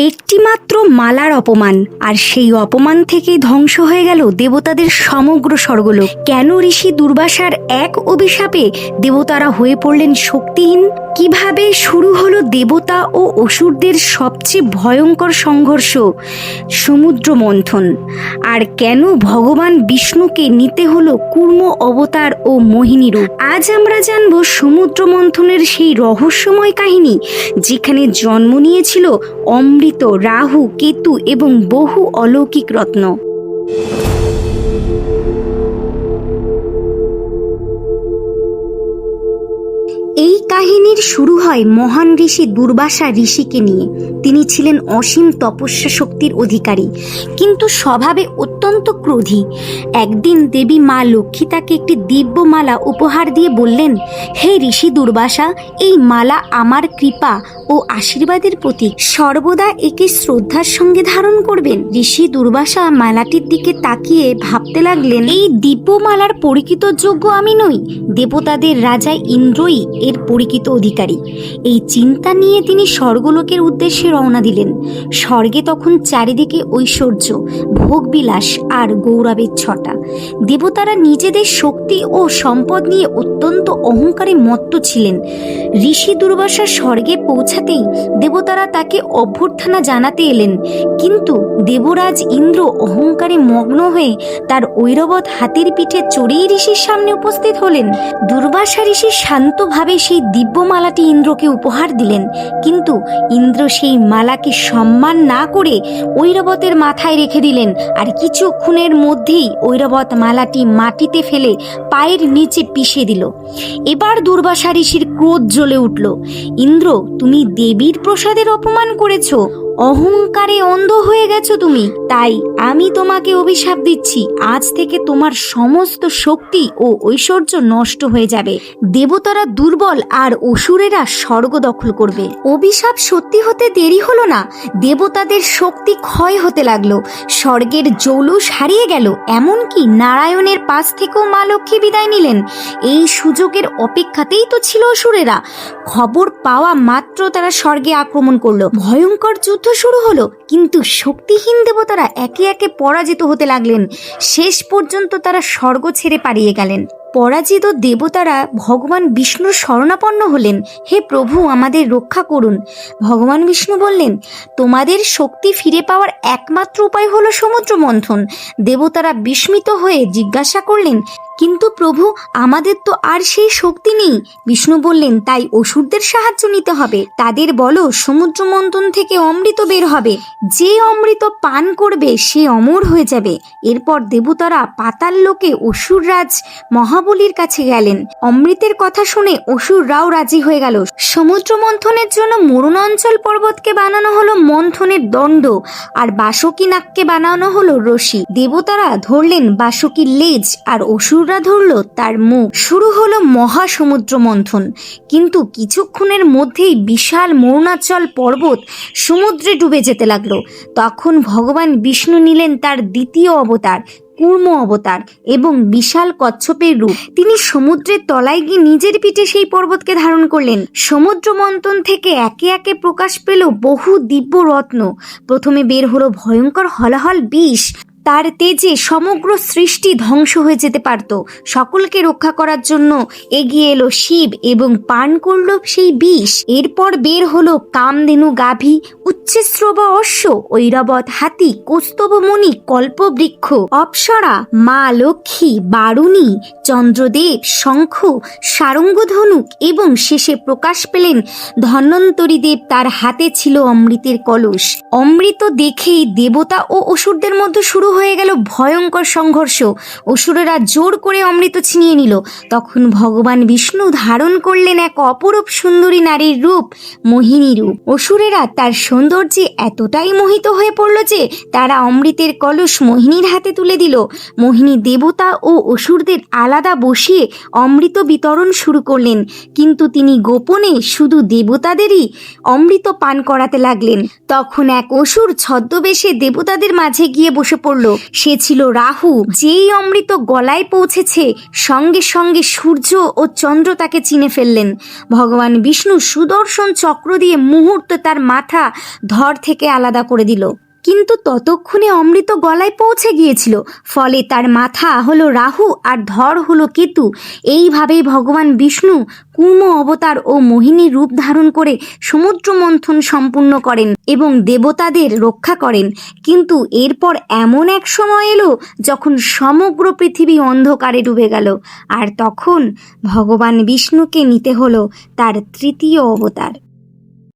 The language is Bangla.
একটিমাত্র মালার অপমান, আর সেই অপমান থেকেই ধ্বংস হয়ে গেল দেবতাদের সমগ্র স্বর্গলোক। কেন ঋষি দুর্বাসার এক অভিশাপে দেবতারা হয়ে পড়লেন শক্তিহীন? কিভাবে শুরু হলো দেবতা ও অসুরদের সবচেয়ে ভয়ঙ্কর সংঘর্ষ, সমুদ্র মন্থন? আর কেন ভগবান বিষ্ণুকে নিতে হলো কুর্ম অবতার ও মোহিনী রূপ? আজ আমরা জানব সমুদ্র মন্থনের সেই রহস্যময় কাহিনী, যেখানে জন্ম নিয়েছিল অমৃত, রাহু, কেতু এবং বহু অলৌকিক রত্ন। এই কাহিনীর শুরু হয় মহান ঋষি দুর্বাসা ঋষিকে নিয়ে। তিনি ছিলেন অসীম তপস্যা শক্তির অধিকারী, কিন্তু স্বভাবে অত্যন্ত ক্রোধী। একদিন দেবী মা লক্ষ্মী তাকে একটি দিব্য মালা উপহার দিয়ে বললেন, হে ঋষি দুর্বাসা, এই মালা আমার কৃপা ও আশীর্বাদের প্রতীক, সর্বদা একে শ্রদ্ধার সঙ্গে ধারণ করবেন। ঋষি দুর্বাসা মালাটির দিকে তাকিয়ে ভাবতে লাগলেন, এই দিব্য মালার পরিচিত যোগ্য আমি নই, দেবতাদের রাজা ইন্দ্রই এর পরিচিত অধিকারী। এই চিন্তা নিয়ে তিনি স্বর্গলোকের উদ্দেশ্যে রওনা দিলেন। স্বর্গে তখন চারিদিকে ঐশ্বর্য, ভোগবিলাস আর গৌরবের ছটা। দেবতারা নিজেদের শক্তি ও সম্পদ নিয়ে অত্যন্ত অহংকারে মত্ত ছিলেন। ঋষি দুর্বাসা স্বর্গে পৌঁছাতেই দেবতারা তাকে অভ্যর্থনা জানাতে এলেন, কিন্তু দেবরাজ ইন্দ্র অহংকারে মগ্ন হয়ে তার ঐরবত হাতির পিঠে চড়িয়ে ঋষির সামনে উপস্থিত হলেন। দুর্বাসা ঋষি শান্তভাবে সেই দিব্য মালাটি ইন্দ্রকে উপহার দিলেন, কিন্তু ইন্দ্র সেই মালাকে সম্মান না করে ঐরবতের মাথায় রেখে দিলেন, আর কিছুক্ষণের মধ্যেই ঐরবত মালাটি মাটিতে ফেলে পায়ের নিচে পিষে দিল। এবার দুর্বাসা ঋষির ক্রোধ জ্বলে উঠল। ইন্দ্র, তুমি দেবীর প্রসাদের অপমান করেছো, অহংকারে অন্ধ হয়ে গেছো তুমি, তাই আমি তোমাকে অভিশাপ দিচ্ছি, আজ থেকে তোমার সমস্ত শক্তি ও ঐশ্বর্য নষ্ট হয়ে যাবে। দেবতারা দুর্বল আর অসুরেরা স্বর্গ দখল করবে। অভিশাপ সত্যি হতে দেরি হলো না, দেবতাদের শক্তি ক্ষয় হতে লাগলো, স্বর্গের জৌলুস হারিয়ে গেল, এমনকি নারায়ণের পাশ থেকেও মা লক্ষ্মী বিদায় নিলেন। এই সুযোগের অপেক্ষাতেই তো ছিল অসুরেরা। খবর পাওয়া মাত্র তারা স্বর্গে আক্রমণ করলো, ভয়ঙ্কর যুদ্ধ শুরু হলো, কিন্তু শক্তিহীন দেবতারা একে একে পরাজিত হতে লাগলেন। শেষ পর্যন্ত তারা স্বর্গ ছেড়ে পালিয়ে গেলেন। পরাজিত দেবতারা ভগবান বিষ্ণুর শরণাপন্ন হলেন, হে প্রভু, আমাদের রক্ষা করুন। ভগবান বিষ্ণু বললেন, তোমাদের শক্তি ফিরে পাওয়ার একমাত্র উপায় হলো সমুদ্র মন্থন। দেবতারা বিস্মিত হয়ে জিজ্ঞাসা করলেন, কিন্তু প্রভু, আমাদের তো আর সেই শক্তি নেই। বিষ্ণু বললেন, তাই অসুরদের সাহায্য নিতে হবে। তাদের বলো, সমুদ্র মন্থন থেকে অমৃত বের হবে, যে অমৃত পান করবে সে অমর হয়ে যাবে। এরপর দেবতারা পাতাল লোকে অসুররাজ মহাবলীর কাছে গেলেন। অমৃতের কথা শুনে অসুররাও রাজি হয়ে গেল। সমুদ্র মন্থনের জন্য মরুণাঞ্চল পর্বতকে বানানো হলো মন্থনের দণ্ড, আর বাসুকী নাগকে বানানো হলো রশি। দেবতারা ধরলেন বাসুকীর লেজ, আর অসুর ধরল তার মুখ। শুরু হলো মহা সমুদ্র মন্থন, কিন্তু কিছুক্ষণের মধ্যেই বিশাল মরুণাচল পর্বত সমুদ্রে ডুবে যেতে লাগলো। তখন ভগবান বিষ্ণু নিলেন তার দ্বিতীয় অবতার, কুর্ম অবতার, এবং বিশাল কচ্ছপের রূপ। তিনি সমুদ্রের তলায় গিয়ে নিজের পিঠে সেই পর্বতকে ধারণ করলেন। সমুদ্র মন্থন থেকে একে একে প্রকাশ পেল বহু দিব্য রত্ন। প্রথমে বের হলো ভয়ঙ্কর হলাহল বিষ, তার তেজে সমগ্র সৃষ্টি ধ্বংস হয়ে যেতে পারত। সকলকে রক্ষা করার জন্য এগিয়ে এলো শিব এবং পান করলো সেই বিষ। এরপর বের হলো কামধেনু গাভী, উচ্চশ্রবা অশ্ব, ঐরাবত হাতি, কৌস্তবমণি, কল্পবৃক্ষ, অপ্সরা, মা লক্ষ্মী, বারুণী, চন্দ্রদেব, শঙ্খ, সারঙ্গধনুক, এবং শেষে প্রকাশ পেলেন ধন্বন্তরী দেব। তার হাতে ছিল অমৃতের কলস। অমৃত দেখেই দেবতা ও অসুরদের মধ্যে শুরু হয়ে গেল ভয়ঙ্কর সংঘর্ষ। অসুরেরা জোর করে অমৃত ছিনিয়ে নিল। তখন ভগবান বিষ্ণু ধারণ করলেন এক অপরূপ সুন্দরী নারীর রূপ, মোহিনী রূপ। অসুরেরা তার সৌন্দর্যে এতটাই মোহিত হয়ে পড়ল যে তারা অমৃতের কলস মোহিনীর হাতে তুলে দিল। মোহিনী দেবতা ও অসুরদের আলাদা বসিয়ে অমৃত বিতরণ শুরু করলেন, কিন্তু তিনি গোপনে শুধু দেবতাদেরই অমৃত পান করাতে লাগলেন। তখন এক অসুর ছদ্মবেশে দেবতাদের মাঝে গিয়ে বসে পড়ল। পড়লো সে ছিল রাহু। যেই অমৃত গলায় পৌঁছেছে সঙ্গে সঙ্গে সূর্য ও চন্দ্র তাকে চিনে ফেললেন। ভগবান বিষ্ণু সুদর্শন চক্র দিয়ে মুহূর্তে তার মাথা ধর থেকে আলাদা করে দিল। কিন্তু ততক্ষণে অমৃত গলায় পৌঁছে গিয়েছিল, ফলে তার মাথা হলো রাহু আর ধর হলো কেতু। এইভাবেই ভগবান বিষ্ণু কূর্ম অবতার ও মোহিনী রূপ ধারণ করে সমুদ্র মন্থন সম্পূর্ণ করেন এবং দেবতাদের রক্ষা করেন। কিন্তু এরপর এমন এক সময় এলো যখন সমগ্র পৃথিবী অন্ধকারে ডুবে গেল, আর তখন ভগবান বিষ্ণুকে নিতে হলো তার তৃতীয় অবতার।